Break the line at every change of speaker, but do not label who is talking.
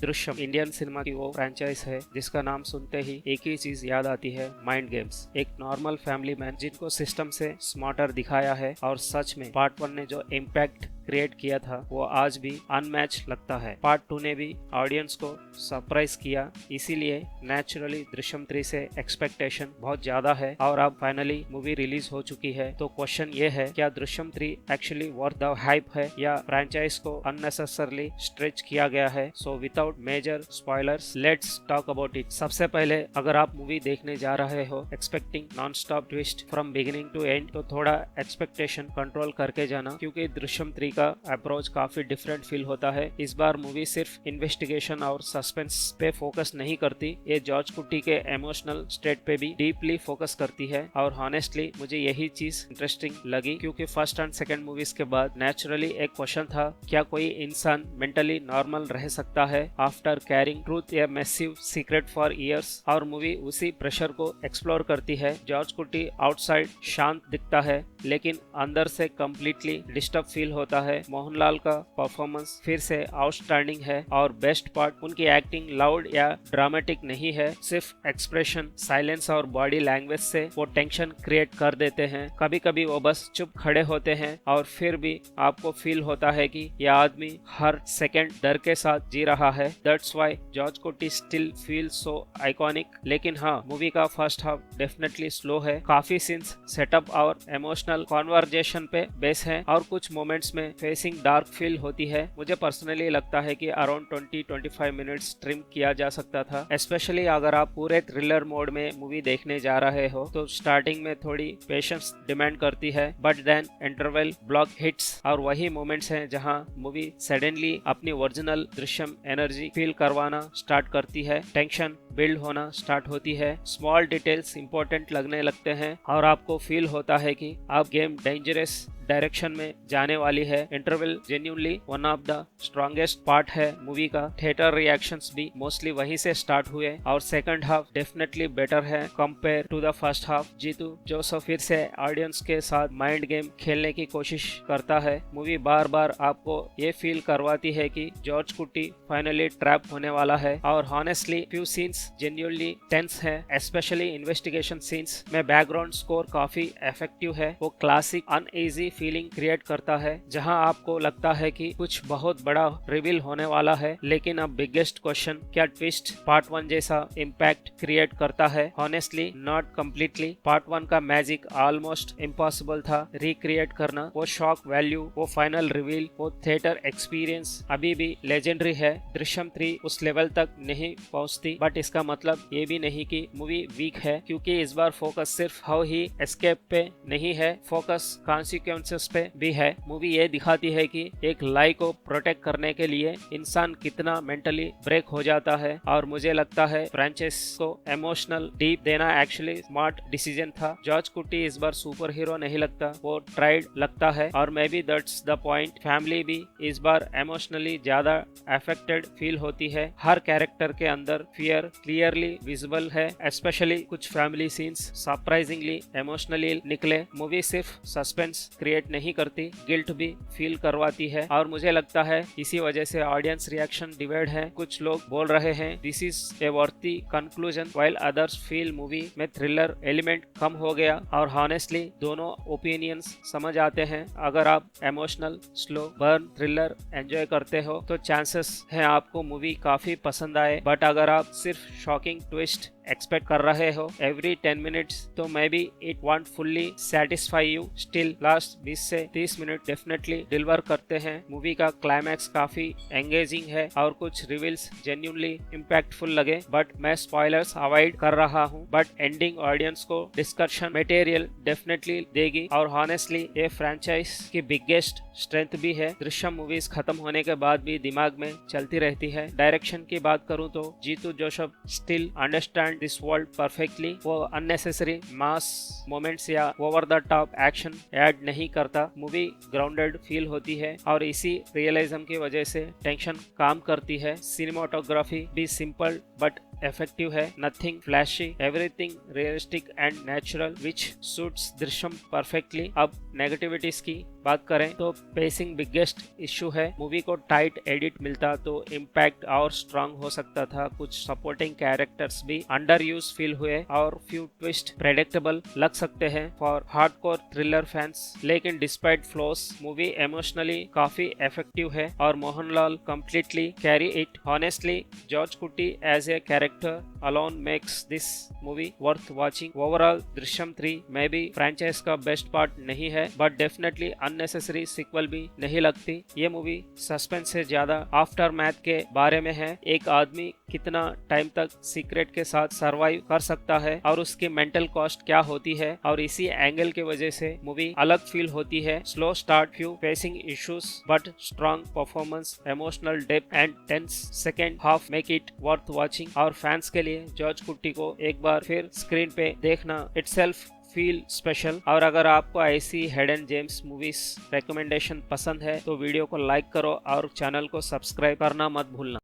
Drishyam Indian cinema की वो franchise है जिसका नाम सुनते ही एक ही चीज याद आती है, माइंड गेम्स। एक नॉर्मल फैमिली मैन जिनको सिस्टम से स्मार्टर दिखाया है, और सच में पार्ट 1 ने जो इम्पैक्ट क्रिएट किया था वो आज भी अनमैच लगता है। पार्ट 2 ने भी ऑडियंस को सरप्राइज किया, इसीलिए नेचुरली दृश्यम 3 से एक्सपेक्टेशन बहुत ज्यादा है। और अब फाइनली मूवी रिलीज हो चुकी है, तो क्वेश्चन ये है, क्या Drishyam 3 actually worth the hype है या फ्रेंचाइज को अननेसेसरली स्ट्रेच किया गया है? So without major spoilers let's talk about it. सबसे पहले, अगर आप मूवी देखने जा रहे हो expecting non stop twist from beginning to end, तो थोड़ा एक्सपेक्टेशन कंट्रोल करके जाना, क्योंकि दृश्यम 3 का अप्रोच काफी डिफरेंट फील होता है। इस बार मूवी सिर्फ इन्वेस्टिगेशन और सस्पेंस पे फोकस नहीं करती, ये जॉर्ज कुटी के इमोशनल स्टेट पे भी डीपली फोकस करती है। और हॉनेस्टली मुझे यही चीज इंटरेस्टिंग लगी, क्योंकि फर्स्ट एंड सेकंड मूवीज के बाद नेचुरली एक क्वेश्चन था, क्या कोई इंसान मेंटली नॉर्मल रह सकता है after carrying truth a massive secret for years? और मूवी उसी प्रेशर को एक्सप्लोर करती है। जॉर्ज कुटी आउटसाइड शांत दिखता है, लेकिन अंदर से कम्प्लीटली डिस्टर्ब फील होता है। मोहनलाल का परफॉर्मेंस फिर से आउटस्टैंडिंग है, और बेस्ट पार्ट, उनकी एक्टिंग लाउड या ड्रामेटिक नहीं है, सिर्फ एक्सप्रेशन, साइलेंस और बॉडी लैंग्वेज से वो टेंशन क्रिएट कर देते हैं। कभी कभी वो बस चुप खड़े होते हैं, और फिर भी आपको फील होता है कि यह आदमी हर सेकंड डर के साथ जी रहा है। दैट्स व्हाई जॉर्ज कुटी स्टिल फील सो आइकॉनिक। लेकिन हाँ, मूवी का फर्स्ट हाफ डेफिनेटली स्लो है। काफी सीन्स सेटअप और इमोशनल कॉन्वर्जेशन पे बेस है, और कुछ मोमेंट्स में फेसिंग डार्क फील होती है। मुझे पर्सनली लगता है कि अराउंड 20-25 मिनट्स ट्रिम किया जा सकता था, स्पेशली अगर आप पूरे थ्रिलर मोड में मूवी देखने जा रहे हो। तो स्टार्टिंग में थोड़ी पेशेंस डिमांड करती है, but then interval block hits, और वही मोमेंट्स हैं जहां मूवी सडनली अपनी ओरिजिनल दृश्यम एनर्जी फील करवाना स्टार्ट करती है। टेंशन बिल्ड होना स्टार्ट होती है, स्मॉल डिटेल्स इंपॉर्टेंट लगने लगते हैं, और आपको फील होता है कि अब गेम डेंजरस डायरेक्शन में जाने वाली है। Interval genuinely one of the strongest part है मूवी का। थिएटर रिएक्शंस भी मोस्टली वहीं से स्टार्ट हुए, और सेकंड हाफ डेफिनेटली बेटर है compare to the first half. Jeethu Joseph फिर से ऑडियंस के साथ माइंड गेम खेलने की कोशिश करता है। मूवी बार बार आपको ये फील करवाती है कि जॉर्ज कुटी फाइनली ट्रैप होने वाला है, और honestly few scenes genuinely tense है, स्पेशली इन्वेस्टिगेशन सीन्स में बैकग्राउंड स्कोर काफी इफेक्टिव है। वो क्लासिक अनईजी फीलिंग क्रिएट करता है, जहां आपको लगता है कि कुछ बहुत बड़ा रिवील होने वाला है। लेकिन अब बिगेस्ट क्वेश्चन, क्या ट्विस्ट पार्ट 1 जैसा इम्पैक्ट क्रिएट करता है? Honestly not completely. पार्ट 1 का मैजिक ऑलमोस्ट इम्पॉसिबल था रिक्रिएट करना। वो शॉक वैल्यू, वो फाइनल रिवील, वो थिएटर एक्सपीरियंस अभी भी लेजेंडरी है। दृश्यम 3 उस लेवल तक नहीं पहुंचती, बट इसका मतलब ये भी नहीं कि मूवी वीक है, क्योंकि इस बार फोकस सिर्फ हाउ ही एस्केप पे नहीं है, फोकस कॉन्सिक्वेंस पे भी है। मूवी ये दिखाती है कि एक लाइफ को प्रोटेक्ट करने के लिए इंसान कितना मेंटली ब्रेक हो जाता है, और मुझे लगता है फ्रेंचाइज को इमोशनल डीप देना एक्चुअली स्मार्ट डिसीजन था। जॉर्ज कुटी इस बार सुपर हीरो नहीं लगता, वो ट्राइड लगता है, और may be that's the point. Family भी इस बार इमोशनली ज्यादा अफेक्टेड फील होती है। हर कैरेक्टर के अंदर फियर क्लियरली विजिबल है, स्पेशली कुछ फैमिली सीन्स सरप्राइजिंगली इमोशनली निकले। मूवी सिर्फ सस्पेंस क्रिएट नहीं करती, गिल्ट भी फील करवाती है, और मुझे लगता है इसी वजह से ऑडियंस रिएक्शन डिवाइड है। कुछ लोग बोल रहे हैं this is a worthy conclusion, while others feel movie में थ्रिलर एलिमेंट कम हो गया। और हॉनेस्टली दोनों ओपिनियंस समझ आते हैं। अगर आप emotional slow burn thriller enjoy करते हो तो चांसेस है आपको मूवी काफी पसंद आए, बट अगर आप सिर्फ शॉकिंग ट्विस्ट एक्सपेक्ट कर रहे हो एवरी 10 मिनट्स, तो may be it won't fully satisfy you. Still last 20 से 30 मिनट डेफिनेटली डिलीवर करते हैं। मूवी का क्लाइमैक्स काफी एंगेजिंग है, और कुछ रिवील्स जेन्युइनली इम्पैक्टफुल लगे, बट मैं स्पॉयलर्स अवॉइड कर रहा हूँ। बट एंडिंग ऑडियंस को डिस्कशन मटेरियल डेफिनेटली देगी, और हॉनेस्टली ये फ्रेंचाइज की बिगेस्ट स्ट्रेंथ भी है। दृश्यम मूवीज खत्म होने के बाद भी दिमाग में चलती रहती है। डायरेक्शन की बात करूँ तो Jeethu Joseph still understand this world perfectly. वो अननेसेसरी मास मोमेंट्स या over the top action add नहीं करता। मूवी ग्राउंडेड फील होती है, और इसी रियलिज्म की वजह से टेंशन काम करती है। सिनेमाटोग्राफी भी सिंपल बट effective है, nothing flashy, everything realistic and natural which suits Drishyam perfectly। अब नेगेटिविटीज की बात करें तो पेसिंग बिगेस्ट इश्यू है। मूवी को टाइट एडिट मिलता तो इम्पैक्ट और स्ट्रांग हो सकता था। कुछ सपोर्टिंग कैरेक्टर्स भी अंडर यूज फील हुए और फ्यू ट्विस्ट प्रेडिक्टेबल लग सकते हैं फॉर हार्डकोर थ्रिलर फैंस। लेकिन डिस्पाइट फ्लॉस मूवी इमोशनली काफी इफेक्टिव है और Mohanlal completely carry it. Honestly George Kutty as a character alone makes this movie worth watching. Overall Drishyam 3 में भी फ्रेंचाइज का बेस्ट पार्ट नहीं है, बट डेफिनेटली अननेसेसरी सीक्वल भी नहीं लगती। ये मूवी सस्पेंस से ज्यादा आफ्टर मैथ के बारे में है। एक आदमी कितना टाइम तक सीक्रेट के साथ सरवाइव कर सकता है और उसकी मेंटल कॉस्ट क्या होती है, और इसी एंगल के वजह से मूवी अलग फील होती है। Slow start, few pacing issues but strong performance, emotional depth and tense second half make it worth watching. और फैंस के लिए जॉर्ज कुट्टी को एक बार फिर स्क्रीन पे देखना इटसेल्फ फील स्पेशल। और अगर आपको ऐसी हिडन जेम्स मूवीज रिकमेंडेशन पसंद है तो वीडियो को लाइक करो और चैनल को सब्सक्राइब करना मत भूलना।